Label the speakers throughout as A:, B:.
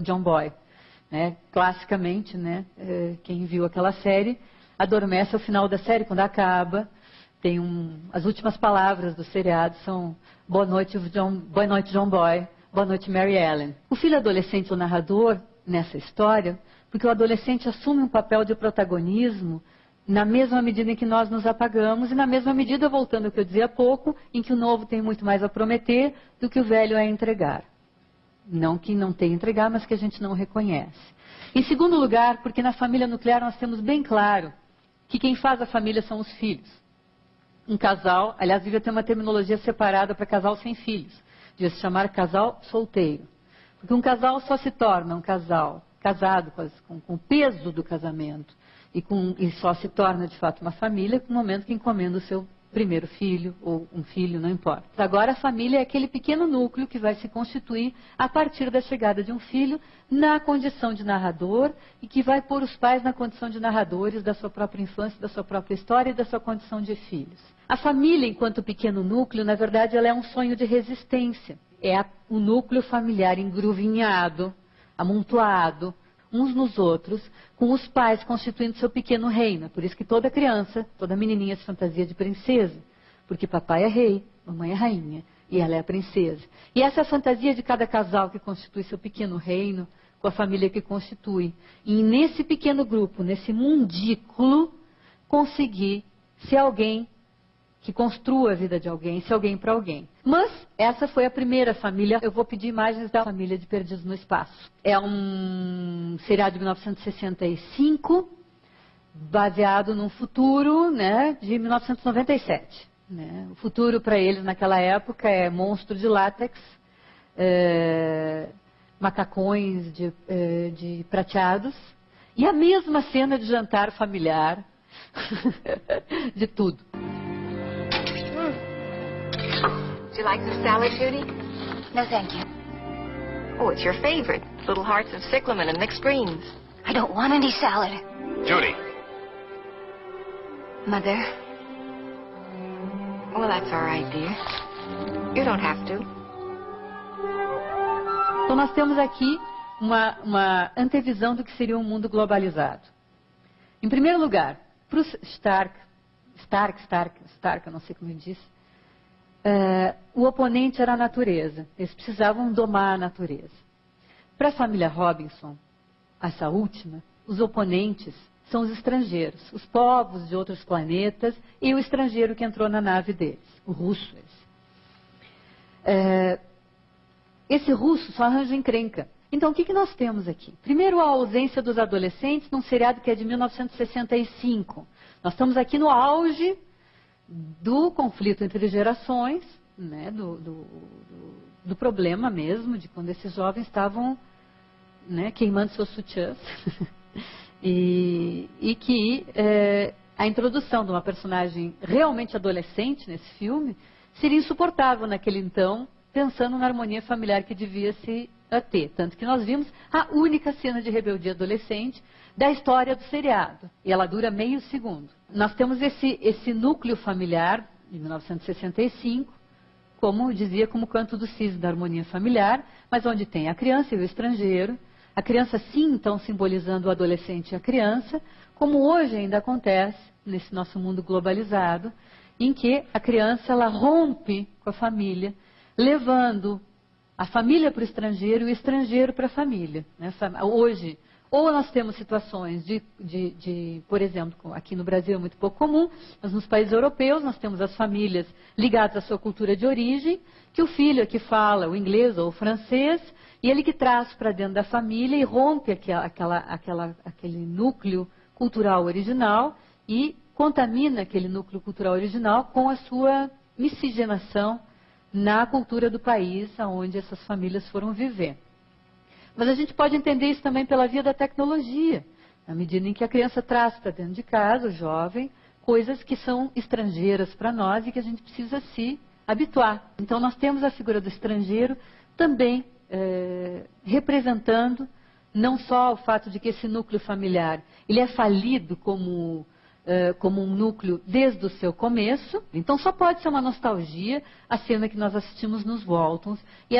A: John Boy, né? Classicamente, né? Quem viu aquela série adormece ao final da série, quando acaba. Tem as últimas palavras do seriado são boa noite, John Boy, boa noite, Mary Ellen. O filho adolescente, o narrador, nessa história, porque o adolescente assume um papel de protagonismo na mesma medida em que nós nos apagamos e na mesma medida, voltando ao que eu dizia há pouco, em que o novo tem muito mais a prometer do que o velho a entregar. Não que não tenha a entregar, mas que a gente não reconhece. Em segundo lugar, porque na família nuclear nós temos bem claro que quem faz a família são os filhos. Um casal, aliás, devia ter uma terminologia separada para casal sem filhos. Devia se chamar casal solteiro. Porque um casal só se torna um casal casado com o peso do casamento e só se torna, de fato, uma família no momento que encomenda o seu primeiro filho ou um filho, não importa. Agora, a família é aquele pequeno núcleo que vai se constituir a partir da chegada de um filho na condição de narrador e que vai pôr os pais na condição de narradores da sua própria infância, da sua própria história e da sua condição de filhos. A família, enquanto pequeno núcleo, na verdade, ela é um sonho de resistência. É o núcleo familiar engruvinhado, amontoado, uns nos outros, com os pais constituindo seu pequeno reino. Por isso que toda criança, toda menininha se fantasia de princesa. Porque papai é rei, mamãe é rainha, e ela é a princesa. E essa é a fantasia de cada casal que constitui seu pequeno reino, com a família que constitui. E nesse pequeno grupo, nesse mundículo, conseguir ser alguém que construa a vida de alguém, ser alguém para alguém. Mas essa foi a primeira família. Eu vou pedir imagens da família de Perdidos no Espaço. É um seriado de 1965, baseado num futuro, né, de 1997. Né? O futuro para eles naquela época é monstro de látex, macacões de prateados, e a mesma cena de jantar familiar, de tudo.
B: Do you like the salad, Judy?
C: No, thank you.
B: Oh, it's your favorite. Little hearts of cyclamen and mixed greens.
C: I don't want any salad.
D: Judy.
C: Mother?
B: Well, that's all right, dear. You don't have to.
A: Então nós temos aqui uma antevisão do que seria um mundo globalizado. Em primeiro lugar, para os Stark, eu não sei como ele disse, o oponente era a natureza. Eles precisavam domar a natureza. Para a família Robinson, essa última, os oponentes são os estrangeiros, os povos de outros planetas e o estrangeiro que entrou na nave deles, o russo. Esse russo só arranja encrenca. Então, o que nós temos aqui? Primeiro, a ausência dos adolescentes num seriado que é de 1965. Nós estamos aqui no auge do conflito entre gerações, né, do problema mesmo, de quando esses jovens estavam, né, queimando seus sutiãs. e que a introdução de uma personagem realmente adolescente nesse filme seria insuportável naquele então, pensando na harmonia familiar que devia se ter. Tanto que nós vimos a única cena de rebeldia adolescente da história do seriado. E ela dura meio segundo. Nós temos esse núcleo familiar, de 1965, como dizia, como canto do cisne da harmonia familiar, mas onde tem a criança e o estrangeiro. A criança, sim, então, simbolizando o adolescente e a criança, como hoje ainda acontece nesse nosso mundo globalizado, em que a criança ela rompe com a família, levando a família para o estrangeiro e o estrangeiro para a família. Hoje, ou nós temos situações por exemplo, aqui no Brasil é muito pouco comum, mas nos países europeus nós temos as famílias ligadas à sua cultura de origem, que o filho é que fala o inglês ou o francês, e ele que traz para dentro da família e rompe aquele núcleo cultural original e contamina aquele núcleo cultural original com a sua miscigenação na cultura do país onde essas famílias foram viver. Mas a gente pode entender isso também pela via da tecnologia, na medida em que a criança traz para dentro de casa, o jovem, coisas que são estrangeiras para nós e que a gente precisa se habituar. Então nós temos a figura do estrangeiro também representando não só o fato de que esse núcleo familiar ele é falido como um núcleo desde o seu começo. Então só pode ser uma nostalgia a cena que nós assistimos nos Waltons. E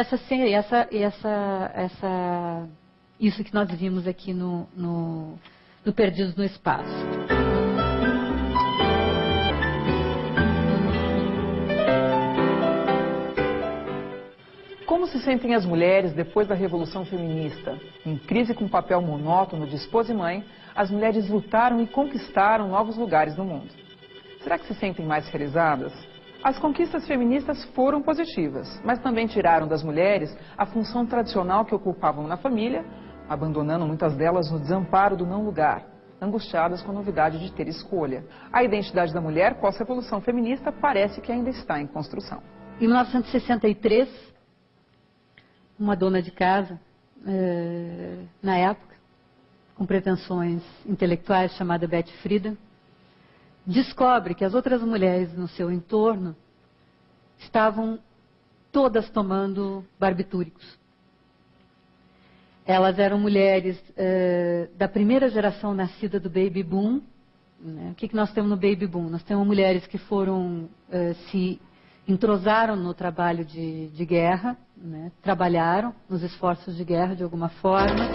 A: Isso que nós vimos aqui no Perdidos no Espaço.
D: Como se sentem as mulheres depois da Revolução Feminista? Em crise com o papel monótono de esposa e mãe, as mulheres lutaram e conquistaram novos lugares no mundo. Será que se sentem mais realizadas? As conquistas feministas foram positivas, mas também tiraram das mulheres a função tradicional que ocupavam na família, abandonando muitas delas no desamparo do não-lugar, angustiadas com a novidade de ter escolha. A identidade da mulher pós-revolução feminista parece que ainda está em construção.
A: Em 1963, uma dona de casa, na época, com pretensões intelectuais, chamada Betty Friedan, descobre que as outras mulheres no seu entorno estavam todas tomando barbitúricos. Elas eram mulheres da primeira geração nascida do Baby Boom. Né? O que nós temos no Baby Boom? Nós temos mulheres que foram, se entrosaram no trabalho de guerra, né? Trabalharam nos esforços de guerra de alguma forma.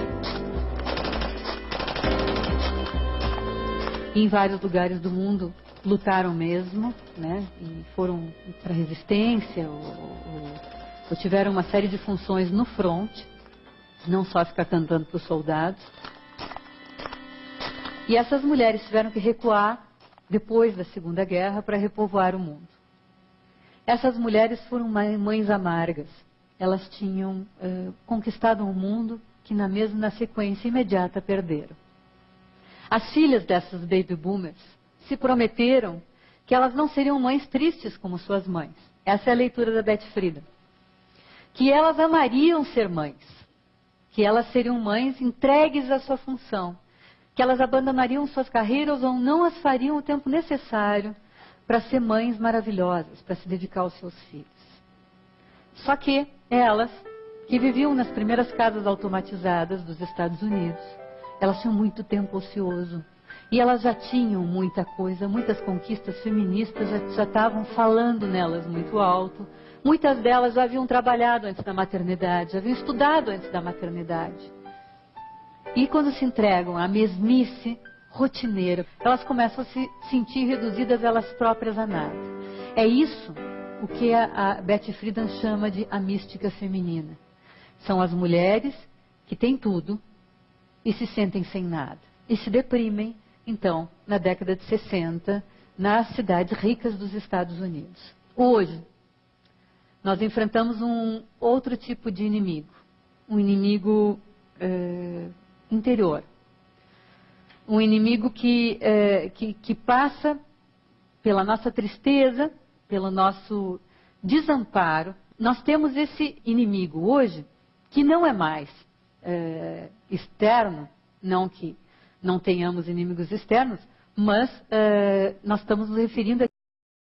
A: E em vários lugares do mundo lutaram mesmo, né? E foram para a resistência, ou tiveram uma série de funções no fronte, não só ficar cantando para os soldados. E essas mulheres tiveram que recuar depois da Segunda Guerra para repovoar o mundo. Essas mulheres foram mães amargas. Elas tinham conquistado um mundo que na sequência imediata perderam. As filhas dessas baby boomers se prometeram que elas não seriam mães tristes como suas mães. Essa é a leitura da Betty Friedan. Que elas amariam ser mães. Que elas seriam mães entregues à sua função. Que elas abandonariam suas carreiras ou não as fariam o tempo necessário para ser mães maravilhosas, para se dedicar aos seus filhos. Só que elas, que viviam nas primeiras casas automatizadas dos Estados Unidos, elas tinham muito tempo ocioso. E elas já tinham muita coisa, muitas conquistas feministas já estavam falando nelas muito alto. Muitas delas já haviam trabalhado antes da maternidade, já haviam estudado antes da maternidade. E quando se entregam à mesmice rotineira, elas começam a se sentir reduzidas elas próprias a nada. É isso o que a Betty Friedan chama de a mística feminina. São as mulheres que têm tudo e se sentem sem nada. E se deprimem, então, na década de 60, nas cidades ricas dos Estados Unidos. Hoje, nós enfrentamos um outro tipo de inimigo. Um inimigo interior. Um inimigo que passa pela nossa tristeza, pelo nosso desamparo. Nós temos esse inimigo hoje que não é mais externo, não que não tenhamos inimigos externos, mas nós estamos nos referindo